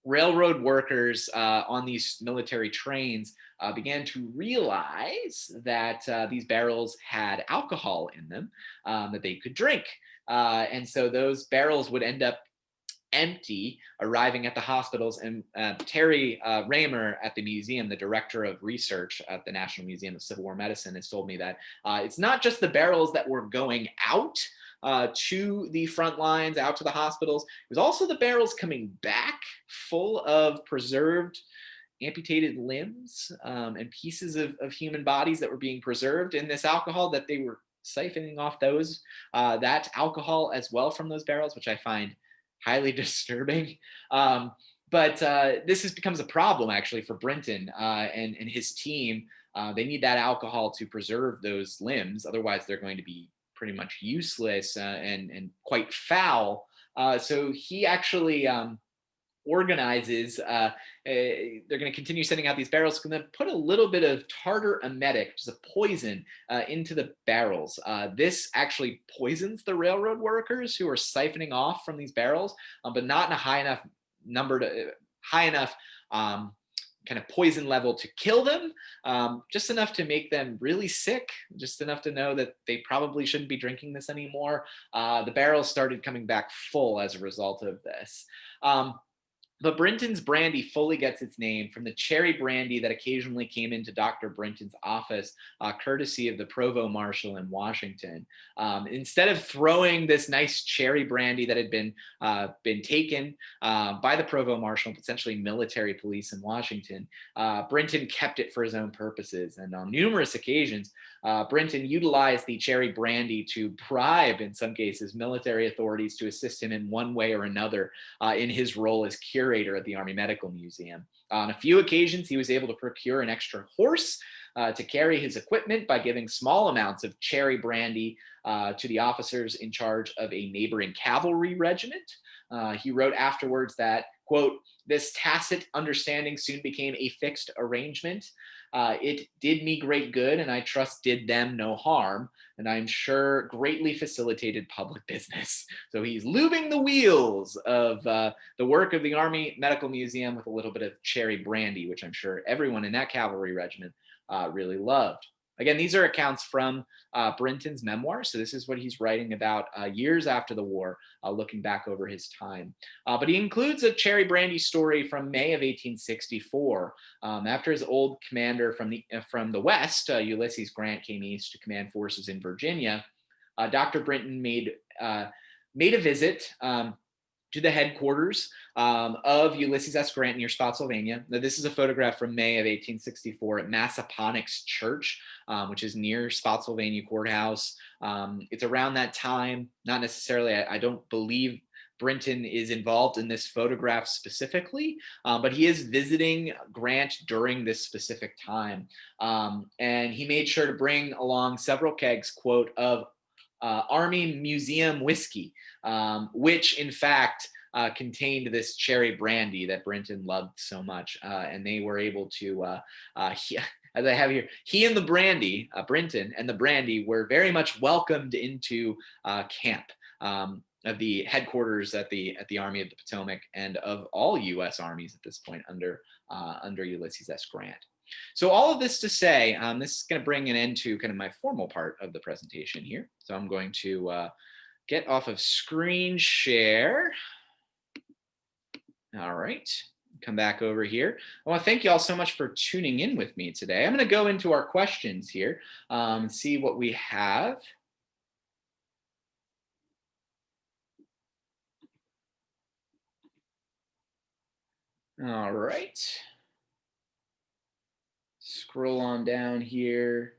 [SPEAKER 1] Railroad workers on these military trains began to realize that these barrels had alcohol in them that they could drink. And so those barrels would end up empty, arriving at the hospitals. And Terry Raymer at the museum, the director of research at the National Museum of Civil War Medicine, has told me that it's not just the barrels that were going out to the front lines, out to the hospitals. It was also the barrels coming back full of preserved amputated limbs and pieces of human bodies that were being preserved in this alcohol, that they were siphoning off that alcohol as well from those barrels, which I find highly disturbing. But this becomes a problem actually for Brinton and his team. They need that alcohol to preserve those limbs. Otherwise, they're going to be pretty much useless and quite foul. So he actually organizes, they're going to continue sending out these barrels, and then put a little bit of tartar emetic, which is a poison, into the barrels. This actually poisons the railroad workers who are siphoning off from these barrels, but not in a high enough kind of poison level to kill them, just enough to make them really sick, just enough to know that they probably shouldn't be drinking this anymore. The barrels started coming back full as a result of this. But Brinton's Brandy fully gets its name from the cherry brandy that occasionally came into Dr. Brinton's office, courtesy of the Provost Marshal in Washington. Instead of throwing this nice cherry brandy that had been taken by the Provost Marshal, essentially military police in Washington, Brinton kept it for his own purposes. And on numerous occasions,
[SPEAKER 2] Brinton utilized the cherry brandy to bribe, in some cases, military authorities to assist him in one way or another in his role as curator at the Army Medical Museum. On a few occasions, he was able to procure an extra horse to carry his equipment by giving small amounts of cherry brandy to the officers in charge of a neighboring cavalry regiment. He wrote afterwards that, quote, "This tacit understanding soon became a fixed arrangement. It did me great good, and I trust did them no harm, and I'm sure greatly facilitated public business." So he's lubing the wheels of the work of the Army Medical Museum with a little bit of cherry brandy, which I'm sure everyone in that cavalry regiment really loved. Again, these are accounts from Brinton's memoir. So this is what he's writing about years after the war, looking back over his time. But he includes a cherry brandy story from May of 1864. After his old commander from the West, Ulysses Grant, came east to command forces in Virginia, Dr. Brinton made a visit to the headquarters of Ulysses S. Grant near Spotsylvania. Now, this is a photograph from May of 1864 at Massaponax Church, which is near Spotsylvania Courthouse. It's around that time, not necessarily, I don't believe Brinton is involved in this photograph specifically, but he is visiting Grant during this specific time. And he made sure to bring along several kegs, quote, of Army Museum whiskey, which in fact contained this cherry brandy that Brinton loved so much. And they were able to, as I have here, he and the brandy, Brinton and the brandy, were very much welcomed into camp of the headquarters at the Army of the Potomac and of all U.S. armies at this point under Ulysses S. Grant. So all of this to say, this is going to bring an end to kind of my formal part of the presentation here. So I'm going to get off of screen share. All right, come back over here. I want to thank you all so much for tuning in with me today. I'm going to go into our questions here and see what we have. All right. Scroll on down here.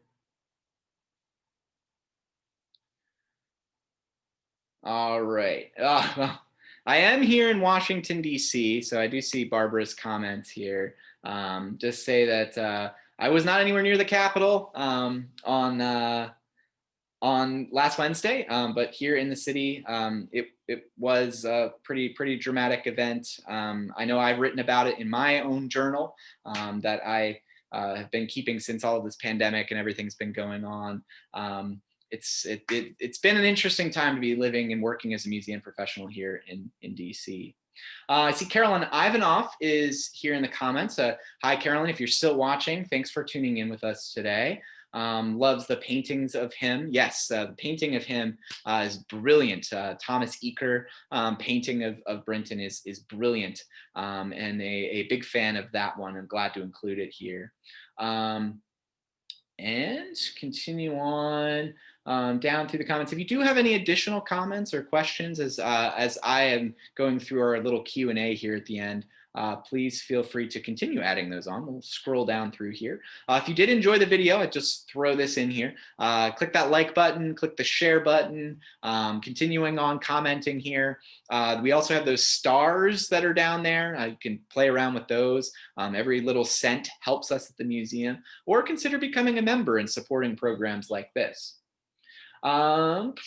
[SPEAKER 2] All right. Well, I am here in Washington, D.C., so I do see Barbara's comments here. Just say that I was not anywhere near the Capitol on last Wednesday, but here in the city, it was a pretty dramatic event. I know I've written about it in my own journal that I have been keeping since all of this pandemic and everything's been going on. It's been an interesting time to be living and working as a museum professional here in DC. I see Carolyn Ivanoff is here in the comments. Hi, Carolyn, if you're still watching, thanks for tuning in with us today. Loves the paintings of him. Yes, the painting of him is brilliant. Thomas Eaker painting of Brinton is brilliant, and a big fan of that one. I'm glad to include it here. And continue on down through the comments. If you do have any additional comments or questions as I am going through our little Q&A here at the end, please feel free to continue adding those on. We'll scroll down through here. If you did enjoy the video, I just throw this in here. Click that like button, click the share button, continuing on commenting here. We also have those stars that are down there. You can play around with those. Every little cent helps us at the museum, or consider becoming a member and supporting programs like this. Not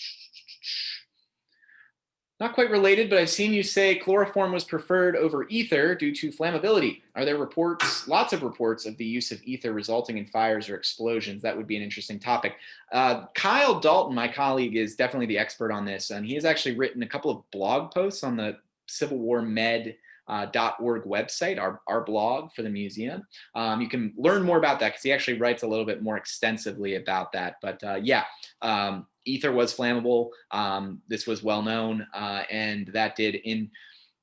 [SPEAKER 2] quite related, but I've seen you say chloroform was preferred over ether due to flammability. Are there reports, lots of reports, of the use of ether resulting in fires or explosions? That would be an interesting topic. Kyle Dalton, my colleague, is definitely the expert on this, and he has actually written a couple of blog posts on the civilwarmed.org website, our blog for the museum. You can learn more about that because he actually writes a little bit more extensively about that. But yeah, ether was flammable. This was well known, and that did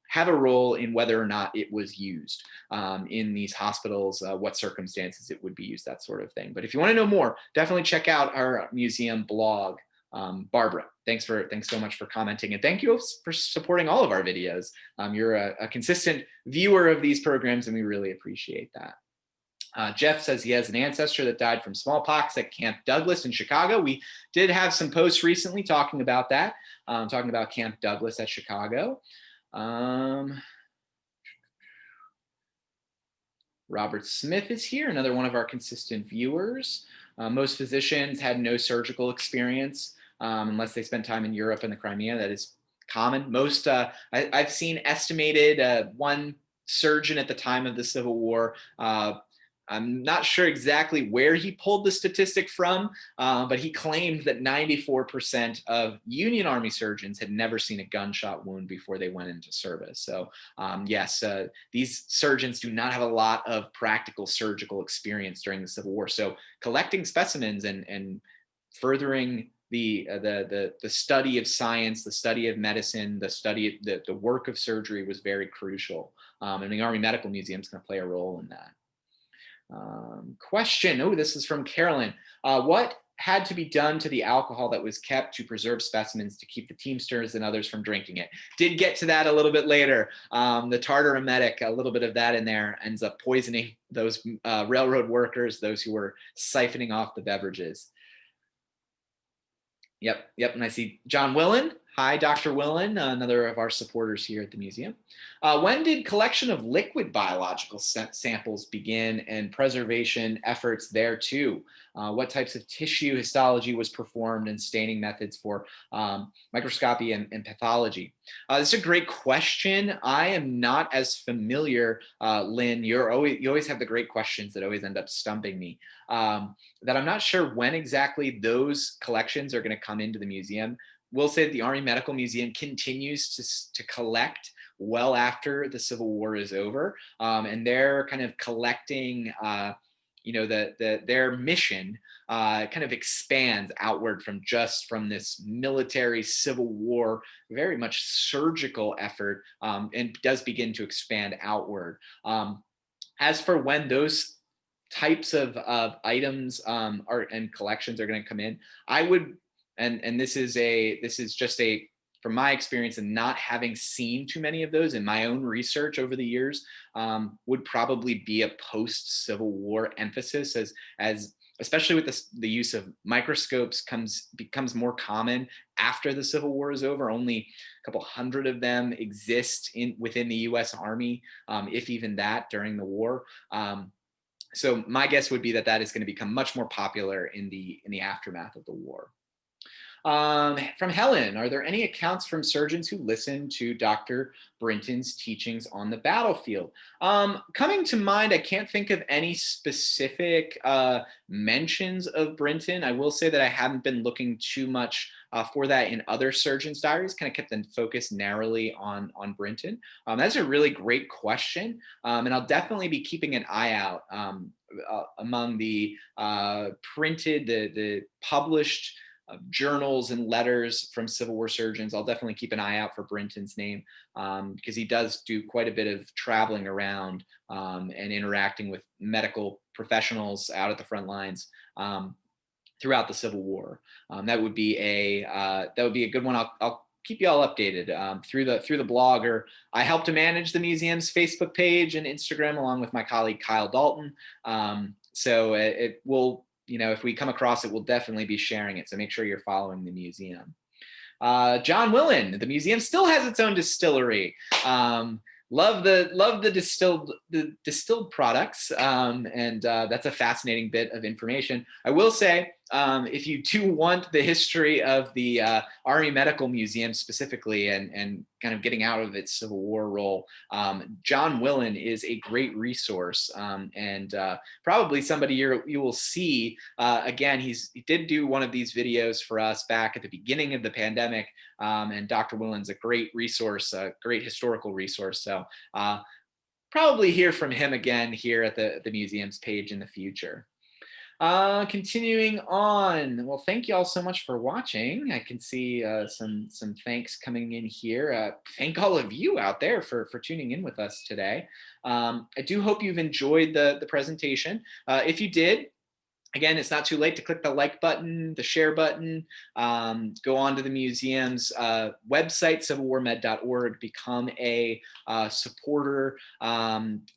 [SPEAKER 2] have a role in whether or not it was used in these hospitals, what circumstances it would be used, that sort of thing. But if you want to know more, definitely check out our museum blog. Barbara, thanks so much for commenting, and thank you for supporting all of our videos. You're a consistent viewer of these programs, and we really appreciate that. Jeff says he has an ancestor that died from smallpox at Camp Douglas in Chicago. We did have some posts recently talking about that, talking about Camp Douglas at Chicago. Robert Smith is here, another one of our consistent viewers. Most physicians had no surgical experience unless they spent time in Europe and the Crimea. That is common. Most, I've seen estimated one surgeon at the time of the Civil War. I'm not sure exactly where he pulled the statistic from, but he claimed that 94% of Union Army surgeons had never seen a gunshot wound before they went into service. So yes, these surgeons do not have a lot of practical surgical experience during the Civil War. So collecting specimens and furthering the study of science, the study of medicine, the study of the work of surgery was very crucial. And the Army Medical Museum is going to play a role in that. Question. Oh, this is from Carolyn. What had to be done to the alcohol that was kept to preserve specimens to keep the Teamsters and others from drinking it? Did get to that a little bit later. The tartar emetic, a little bit of that in there, ends up poisoning those railroad workers, those who were siphoning off the beverages. Yep. And I see John Willen. Hi, Dr. Willen, another of our supporters here at the museum. When did collection of liquid biological samples begin and preservation efforts there too? What types of tissue histology was performed and staining methods for microscopy and pathology? This is a great question. I am not as familiar, Lynn. You always have the great questions that always end up stumping me. That I'm not sure when exactly those collections are going to come into the museum. We'll say that the Army Medical Museum continues to collect well after the Civil War is over, and they're kind of collecting. Their mission kind of expands outward from this military Civil War, very much surgical effort, and does begin to expand outward. As for when those types of items and collections are going to come in, I would. And this is just from my experience and not having seen too many of those in my own research over the years, would probably be a post-Civil War emphasis as especially with the use of microscopes becomes more common after the Civil War is over. Only a couple hundred of them exist within the U.S. Army, if even that, during the war. So my guess would be that is going to become much more popular in the aftermath of the war. From Helen, are there any accounts from surgeons who listened to Dr. Brinton's teachings on the battlefield? Coming to mind, I can't think of any specific mentions of Brinton. I will say that I haven't been looking too much for that in other surgeons' diaries, kind of kept the focus narrowly on Brinton. That's a really great question, and I'll definitely be keeping an eye out among the printed, the published journals and letters from Civil War surgeons. I'll definitely keep an eye out for Brinton's name because he does do quite a bit of traveling around and interacting with medical professionals out at the front lines throughout the Civil War. That would be a good one. I'll keep you all updated through the blog, or I help to manage the museum's Facebook page and Instagram along with my colleague Kyle Dalton. So it will. If we come across it, we'll definitely be sharing it. So make sure you're following the museum. John Willen, the museum still has its own distillery. Love the distilled products, and that's a fascinating bit of information. I will say, if you do want the history of the Army Medical Museum specifically, and kind of getting out of its Civil War role, John Willen is a great resource, and probably somebody you will see again. He did do one of these videos for us back at the beginning of the pandemic, and Dr. Willen's a great resource, a great historical resource. So probably hear from him again here at the museum's page in the future. Continuing on, well, thank you all so much for watching. I can see some thanks coming in here. Thank all of you out there for tuning in with us today. I do hope you've enjoyed the presentation. If you did, Again, it's not too late to click the like button, the share button, go on to the museum's website, civilwarmed.org, become a supporter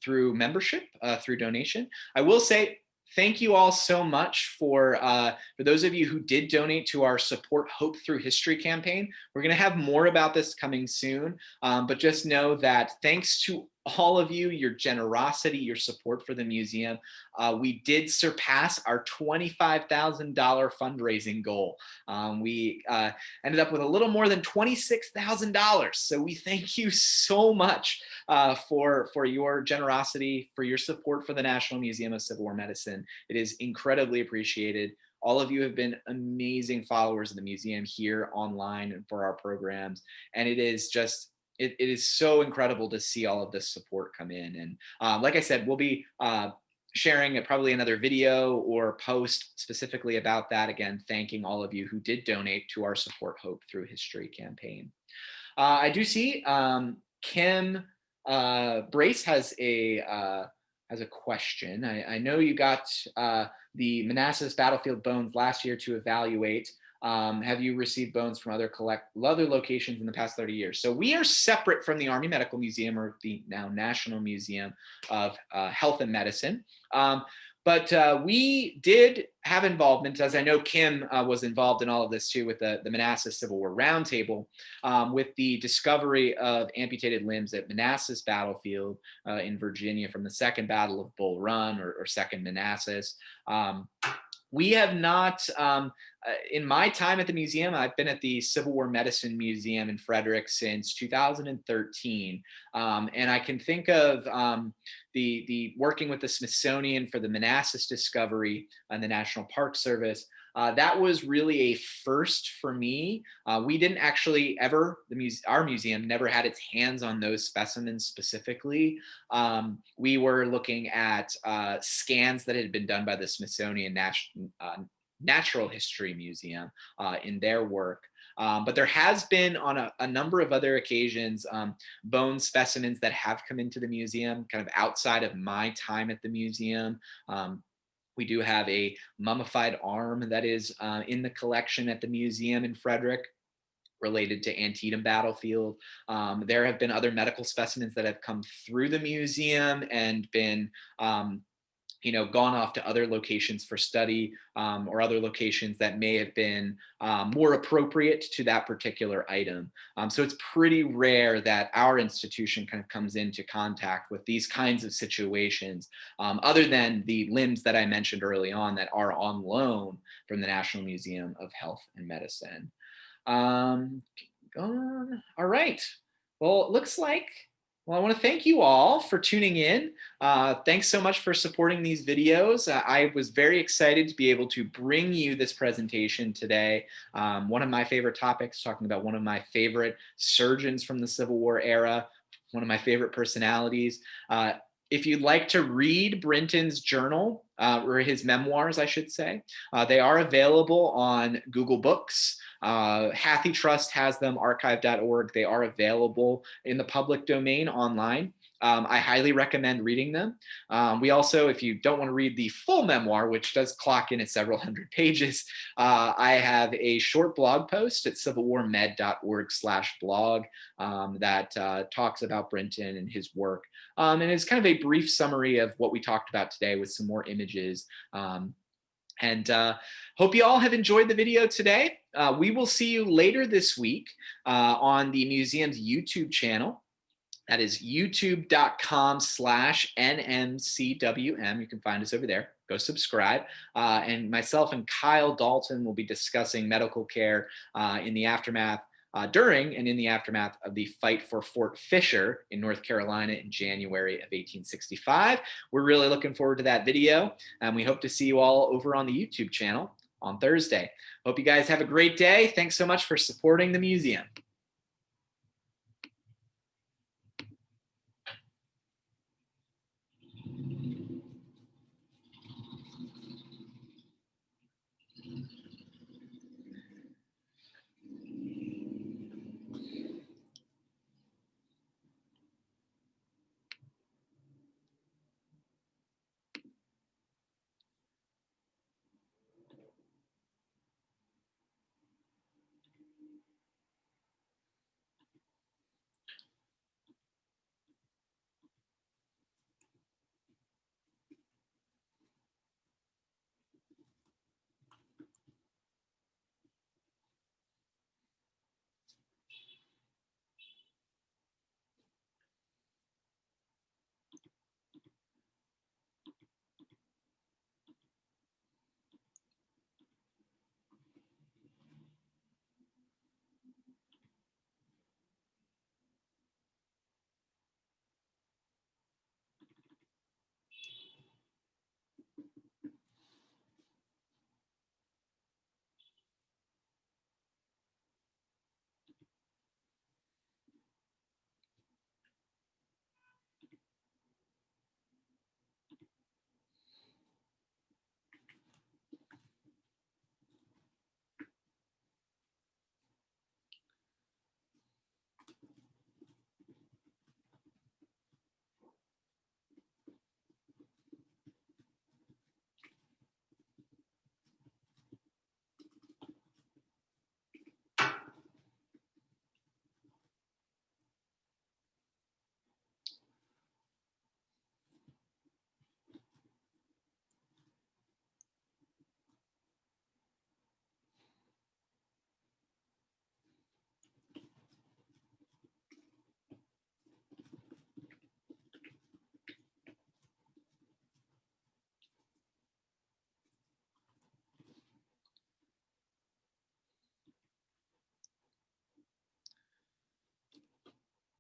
[SPEAKER 2] through membership, through donation. I will say, thank you all so much for those of you who did donate to our Support Hope Through History campaign. We're going to have more about this coming soon, but just know that thanks to all of you, your generosity, your support for the museum, we did surpass our $25,000 fundraising goal. We ended up with a little more than $26,000. So we thank you so much for your generosity, for your support for the National Museum of Civil War Medicine. It is incredibly appreciated. All of you have been amazing followers of the museum here online and for our programs. And it is just, it is so incredible to see all of this support come in. And like I said, we'll be sharing probably another video or post specifically about that. Again, thanking all of you who did donate to our Support Hope Through History campaign. I do see Kim Brace has a question. I know you got the Manassas battlefield bones last year to evaluate. Have you received bones from other locations in the past 30 years? So we are separate from the Army Medical Museum, or the now National Museum of Health and Medicine. But we did have involvement, as I know Kim was involved in all of this too, with the Manassas Civil War Roundtable, with the discovery of amputated limbs at Manassas Battlefield in Virginia from the Second Battle of Bull Run, or Second Manassas. We have not, in my time at the museum, I've been at the Civil War Medicine Museum in Frederick since 2013. And I can think of the working with the Smithsonian for the Manassas discovery and the National Park Service. That was really a first for me. We didn't actually ever, our museum never had its hands on those specimens specifically. We were looking at scans that had been done by the Smithsonian Natural History Museum in their work. But there has been on a number of other occasions bone specimens that have come into the museum kind of outside of my time at the museum. We do have a mummified arm that is in the collection at the museum in Frederick, related to Antietam battlefield. There have been other medical specimens that have come through the museum and been gone off to other locations for study, or other locations that may have been more appropriate to that particular item. So it's pretty rare that our institution kind of comes into contact with these kinds of situations, other than the limbs that I mentioned early on that are on loan from the National Museum of Health and Medicine. All right. Well, it looks like, well, I want to thank you all for tuning in. Thanks so much for supporting these videos. I was very excited to be able to bring you this presentation today. One of my favorite topics, talking about one of my favorite surgeons from the Civil War era, one of my favorite personalities. If you'd like to read Brinton's journal, or his memoirs, I should say, they are available on Google Books. Hathy Trust has them, archive.org. They are available in the public domain online. I highly recommend reading them. We also, if you don't want to read the full memoir, which does clock in at several hundred pages, I have a short blog post at civilwarmed.org/blog that talks about Brenton and his work. And it's kind of a brief summary of what we talked about today with some more images. Hope you all have enjoyed the video today. We will see you later this week on the museum's YouTube channel. That is youtube.com/NMCWM. You can find us over there. Go subscribe. And myself and Kyle Dalton will be discussing medical care in the aftermath, during and in the aftermath of the fight for Fort Fisher in North Carolina in January of 1865. We're really looking forward to that video, and we hope to see you all over on the YouTube channel on Thursday. Hope you guys have a great day. Thanks so much for supporting the museum.